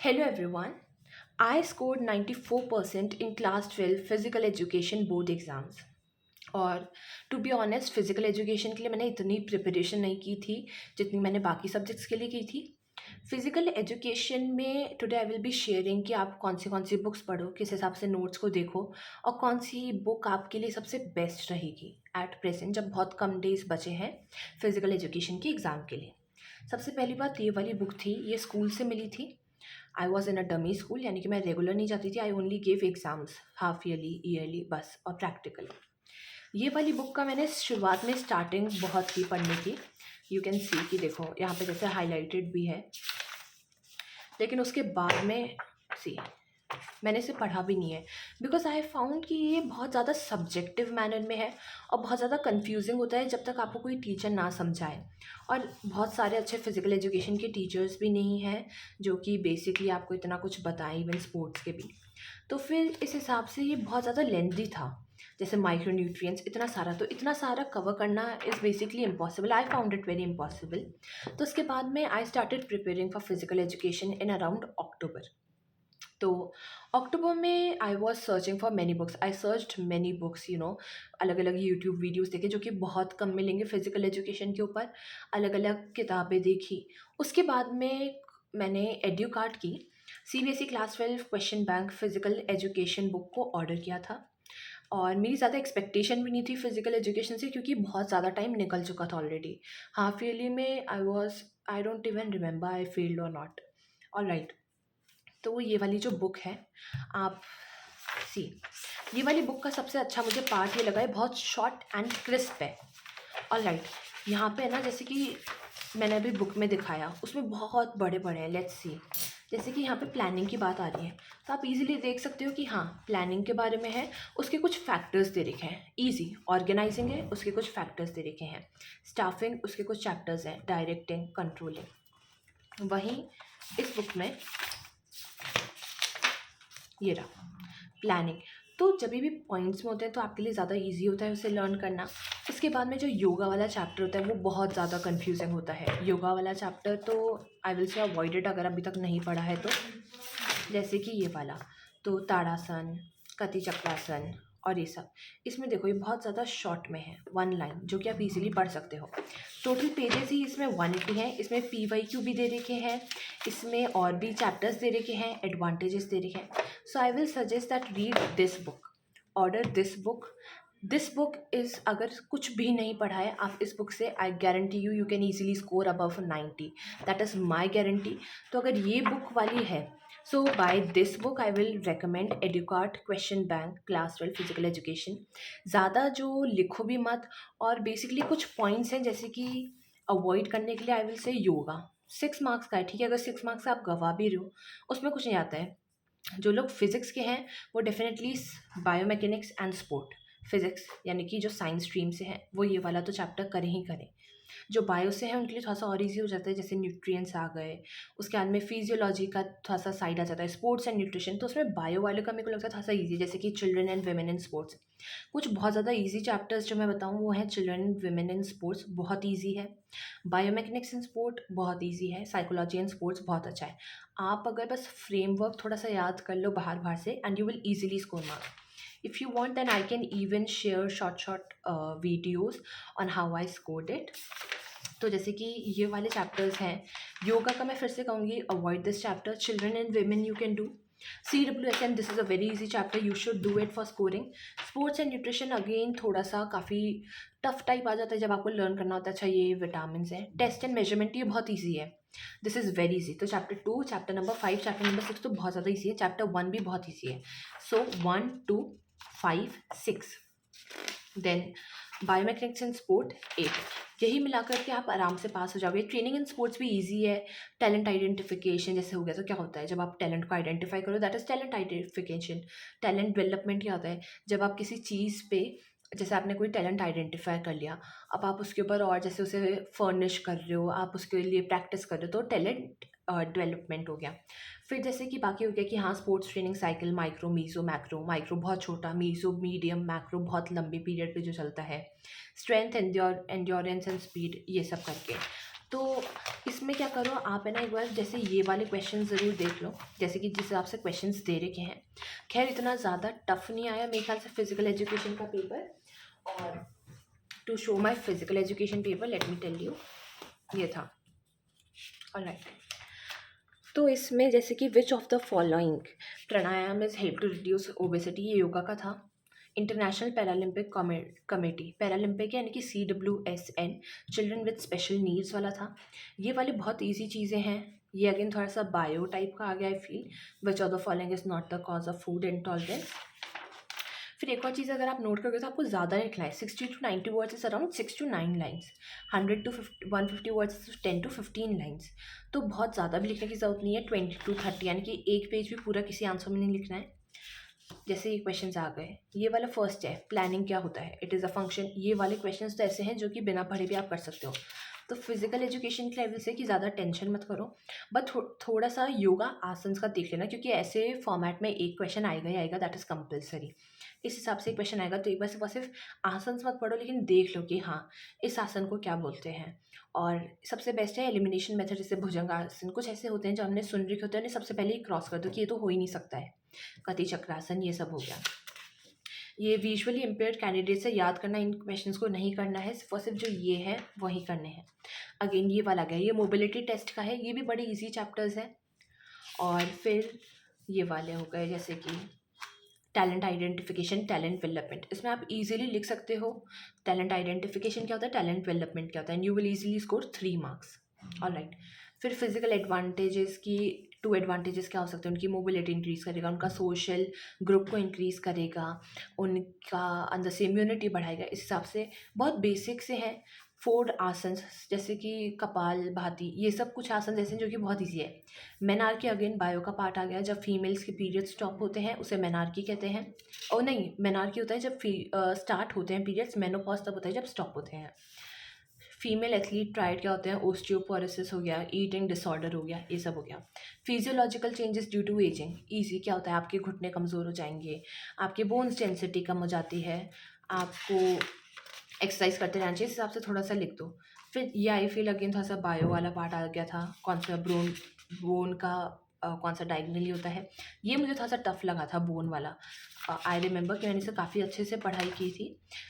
Hello everyone. I scored 94% in class 12 physical education board exams. और to be honest physical education के लिए मैंने इतनी प्रिपरेशन नहीं की थी जितनी मैंने बाकी सब्जेक्ट्स के लिए की थी। फिजिकल एजुकेशन में today I will be sharing कि आप कौन सी बुक्स पढ़ो, किस हिसाब से नोट्स को देखो और कौन सी बुक आपके लिए सबसे बेस्ट रहेगी एट प्रेजेंट जब बहुत कम डेज बचे हैं फिजिकल एजुकेशन के एग्ज़ाम के लिए। सबसे पहली बात ये वाली बुक थी, ये स्कूल से मिली थी। I was in a dummy school, यानी कि मैं रेगुलर नहीं जाती थी। I only give exams half yearly yearly बस, और प्रैक्टिकल। ये वाली बुक का मैंने शुरुआत में स्टार्टिंग बहुत की पढ़नी थी। यू कैन सी कि देखो यहाँ पे जैसे हाईलाइटेड भी है, लेकिन उसके बाद में सी मैंने इसे पढ़ा भी नहीं है बिकॉज आई फाउंड कि ये बहुत ज़्यादा सब्जेक्टिव मैनर में है और बहुत ज़्यादा कंफ्यूजिंग होता है जब तक आपको कोई टीचर ना समझाए। और बहुत सारे अच्छे फिजिकल एजुकेशन के टीचर्स भी नहीं हैं जो कि बेसिकली आपको इतना कुछ बताएं, इवन स्पोर्ट्स के भी। तो फिर इस हिसाब से ये बहुत ज़्यादा लेंथी था। जैसे माइक्रो न्यूट्रिएंट्स इतना सारा कवर करना is basically impossible. I found it very impossible. तो उसके बाद में I started preparing for physical education in around अक्टूबर। तो अक्टूबर में I was searching for many books, I search many books, अलग अलग यूट्यूब वीडियोस देखे जो कि बहुत कम मिलेंगे फिजिकल एजुकेशन के ऊपर। अलग अलग किताबें देखी। उसके बाद में मैंने एड्यूकार्ट की CBSE class 12 question bank physical education book को ऑर्डर किया था। और मेरी ज़्यादा एक्सपेक्टेशन भी नहीं थी फिजिकल एजुकेशन से क्योंकि बहुत ज़्यादा टाइम निकल चुका था ऑलरेडी। हाफ ईयरली में I don't even remember I failed और नॉट। All right. तो ये वाली जो बुक है, आप सी ये वाली बुक का सबसे अच्छा मुझे पार्ट ये लगा है, बहुत शॉर्ट एंड क्रिस्प है। All right. यहाँ पे है ना, जैसे कि मैंने अभी बुक में दिखाया उसमें बहुत बड़े बड़े हैं। लेट्स सी, जैसे कि यहाँ पे प्लानिंग की बात आ रही है तो आप इजीली देख सकते हो कि हाँ प्लानिंग के बारे में है। उसके कुछ फैक्टर्स दे रखे हैं। ईजी ऑर्गेनाइजिंग है, उसके कुछ फैक्टर्स दे रखे हैं। स्टाफिंग, उसके कुछ चैप्टर्स हैं। Directing, controlling. वहीं इस बुक में ये रहा प्लानिंग। तो जब भी पॉइंट्स में होते हैं तो आपके लिए ज़्यादा इजी होता है उसे लर्न करना। उसके बाद में जो योगा वाला चैप्टर होता है वो बहुत ज़्यादा कंफ्यूजिंग होता है। योगा वाला चैप्टर तो आई विल से अवॉइडेड अगर अभी तक नहीं पढ़ा है तो। जैसे कि ये वाला तो ताड़ासन, कति चक्रासन और ये सब। इसमें देखो ये बहुत ज़्यादा शॉर्ट में है, वन लाइन, जो कि आप इजीली पढ़ सकते हो। टोटल पेजेस ही इसमें 180 हैं। इसमें पीवाईक्यू भी दे रखे हैं, इसमें और भी चैप्टर्स दे रखे हैं, एडवांटेजेस दे रखे हैं। So I will suggest that read this book, order this book. This book is, अगर कुछ भी नहीं पढ़ा है आप इस बुक से, I guarantee you can easily score above 90। That is my guarantee. तो अगर ये बुक वाली है so buy this book I will recommend Educart question bank class 12 physical education. ज़्यादा जो लिखो भी मत। और बेसिकली कुछ पॉइंट्स हैं जैसे कि अवॉइड करने के लिए I will say yoga 6 marks का है, ठीक है। अगर 6 मार्क्स आप गवा भी रहे हो उसमें कुछ नहीं आता है। जो लोग फिज़िक्स के हैं वो definitely biomechanics and sport, physics यानी कि जो साइंस स्ट्रीम से हैं वो ये वाला तो चैप्टर करें ही करें। जो बायो से है उनके लिए थोड़ा सा और ईजी हो जाता है, जैसे न्यूट्रिएंट्स आ गए। उसके बाद में फिजियोलॉजी का थोड़ा सा साइड आ जाता है, स्पोर्ट्स एंड न्यूट्रिशन। तो उसमें बायो वाले का मेरे को लगता है थोड़ा सा ईजी, जैसे कि children and women in sports. कुछ बहुत ज़्यादा ईजी चैप्टर्स जो मैं बताऊँ वो हैं children and women in sports, बहुत ईजी है। बायोमैकेनिक्स इन स्पोर्ट बहुत ईजी है। साइकोलॉजी एंड स्पोर्ट्स बहुत अच्छा है। आप अगर बस फ्रेमवर्क थोड़ा सा याद कर लो बाहर बाहर से and you will easily score marks. If you want then I can even share short videos on how I scored it. तो जैसे कि ये वाले चैप्टर्स हैं। योगा का मैं फिर से कहूँगी avoid this chapter. Children and women you can do. CWSN, this is a very easy chapter, you should do it for scoring. Sports and nutrition again थोड़ा सा काफ़ी टफ टाइप आ जाता है जब आपको लर्न करना होता है। अच्छा ये विटामिन है, टेस्ट एंड मेजरमेंट, ये बहुत ईजी है। This is very easy. तो chapter 2, chapter number 5, chapter number 6 तो बहुत ज़्यादा ईजी है। चैप्टर 1 भी बहुत ईजी है। सो 1, 2, 5, 6, देन बायोमैकेनिक्स एंड स्पोर्ट 8। यही मिलाकर के आप आराम से पास हो जाओगे। ट्रेनिंग इन स्पोर्ट्स भी इजी है। टैलेंट आइडेंटिफिकेशन जैसे हो गया, तो क्या होता है जब आप टैलेंट को आइडेंटिफाई करो, that is talent identification. Talent development क्या होता है, जब आप किसी चीज़ पे, जैसे आपने कोई टैलेंट आइडेंटिफाई कर लिया, अब आप उसके ऊपर और जैसे उसे फर्निश कर रहे हो, आप उसके लिए प्रैक्टिस कर रहे हो, तो टैलेंट डेवलपमेंट हो गया। फिर जैसे कि बाकी हो गया कि हाँ sports training cycle, micro, meso, macro. Micro बहुत छोटा, मीज़ो मीडियम, मैक्रो बहुत लंबे पीरियड पे जो चलता है। स्ट्रेंथ, एंड्योरेंस एंड स्पीड, ये सब करके। तो इसमें क्या करो आप, है ना, एक बार जैसे ये वाले क्वेश्चन ज़रूर देख लो, जैसे कि जिस हिसाब से क्वेश्चंस दे रखे हैं। खैर इतना ज़्यादा टफ नहीं आया मेरे ख्याल से फिजिकल एजुकेशन का पेपर। और to show my physical education paper, let me tell you, ये था। ऑलराइट, तो इसमें जैसे कि which of the following pranayama is help to reduce obesity, ये योगा का था। इंटरनेशनल पैरालंपिक कमेटी, पैरालंपिक यानी कि CWSN, children with special needs वाला था। ये वाले बहुत ईजी चीज़ें हैं। ये अगेन थोड़ा सा बायो टाइप का आ गया, I feel. Which of the following is not the cause of food intolerance. फिर एक और चीज़ अगर आप नोट करोगे तो आपको ज़्यादा लिखना है, 60 to 90 words is around 6 to 9 lines, 100 to 150 words 10 to 15 lines. तो बहुत ज़्यादा भी लिखने की ज़रूरत नहीं है, 20 to 30, यानी कि एक पेज भी पूरा किसी आंसर में नहीं लिखना है। जैसे ये क्वेश्चन आ गए, ये वाला फर्स्ट है, प्लानिंग क्या होता है, इट इज़ अ फंक्शन। ये वाले क्वेश्चन तो ऐसे हैं जो कि बिना पढ़े भी आप कर सकते हो। तो फिजिकल एजुकेशन के लेवल से कि ज़्यादा टेंशन मत करो, बट थोड़ा सा योगा आसन्स का देख लेना, क्योंकि ऐसे फॉर्मेट में एक क्वेश्चन आएगा ही आएगा, दैट इज़ कंपलसरी। इस हिसाब से क्वेश्चन आएगा तो एक बार सिर्फ आसन्स मत पढ़ो, लेकिन देख लो कि हाँ इस आसन को क्या बोलते हैं। और सबसे बेस्ट है एलिमिनेशन मेथड, जैसे भुजंग आसन, कुछ ऐसे होते हैं जो हमने सुन रखे होते हैं, सबसे पहले ही क्रॉस कर दो कि ये तो हो ही नहीं सकता है। कति चक्रासन, ये सब हो गया। ये विजुअली इम्पेयर्ड कैंडिडेट से याद करना, इन क्वेश्चंस को नहीं करना है, सिर्फ और सिर्फ जो ये है वही करने हैं। अगेन ये वाला गया, ये मोबिलिटी टेस्ट का है, ये भी बड़े इजी चैप्टर्स हैं। और फिर ये वाले हो गए जैसे कि टैलेंट आइडेंटिफिकेशन, टैलेंट डेवलपमेंट। इसमें आप इजीली लिख सकते हो टैलेंट आइडेंटिफिकेशन क्या होता है, टैलेंट डेवलपमेंट क्या होता है, and you will easily score 3 marks. Alright, फिर फिजिकल एडवांटेजेस की 2 एडवांटेजेस क्या हो सकते हैं, उनकी मोबिलिटी इंक्रीज़ करेगा, उनका सोशल ग्रुप को इंक्रीज़ करेगा, उनका अंदर से इम्यूनिटी बढ़ाएगा। इस हिसाब से बहुत बेसिक से हैं। 4 आसन जैसे कि कपाल भाती, ये सब कुछ आसन जैसे जो कि बहुत ईजी है। मेनार्की अगेन बायो का पार्ट आ गया, जब फीमेल्स के पीरियड्स स्टॉप होते हैं उसे मेनार्की कहते हैं। और नहीं, मेनार्की होता है जब स्टार्ट होते हैं पीरियड्स, मेनोपॉज तब होता है जब स्टॉप होते हैं। फीमेल एथलीट ट्राइड क्या होते हैं, ओस्टियोपोरोसिस हो गया, ईटिंग डिसऑर्डर हो गया, ये सब हो गया। Physiological changes due to ageing, easy क्या होता है, आपके घुटने कमज़ोर हो जाएंगे, आपके बोन्स डेंसिटी कम हो जाती है, आपको एक्सरसाइज करते रहना चाहिए, इस हिसाब से थोड़ा सा लिख दो। फिर ये आई फील अगेन थोड़ा सा बायो वाला पार्ट आ गया था, कौन सा बोन का कौन सा डायगनली होता है, ये मुझे थोड़ा सा टफ लगा था बोन वाला। आई रिमेंबर कि मैंने इसे काफ़ी अच्छे से पढ़ाई की थी।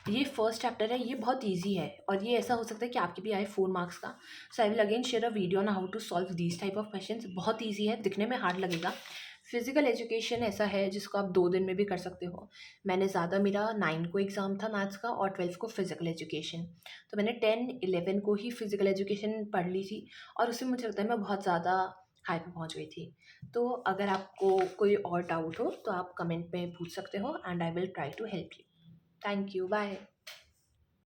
ये फर्स्ट चैप्टर है, ये बहुत ईजी है, और ये ऐसा हो सकता है कि आपके भी आए 4 मार्क्स का। So I will again share a video on how to solve these type of question. बहुत ईजी है, दिखने में हार्ड लगेगा। फिजिकल एजुकेशन ऐसा है जिसको आप 2 दिन में भी कर सकते हो। मैंने ज़्यादा, मेरा 9 को एग्ज़ाम था मैथ्स का और 12 को फिजिकल एजुकेशन, तो मैंने 10 11 को ही फिजिकल एजुकेशन पढ़ ली थी, और उससे मुझे लगता है मैं बहुत ज़्यादा हाई पे पहुंच गई थी। तो अगर आपको कोई और डाउट हो तो आप कमेंट में पूछ सकते हो, and I will try to help you. Thank you, bye.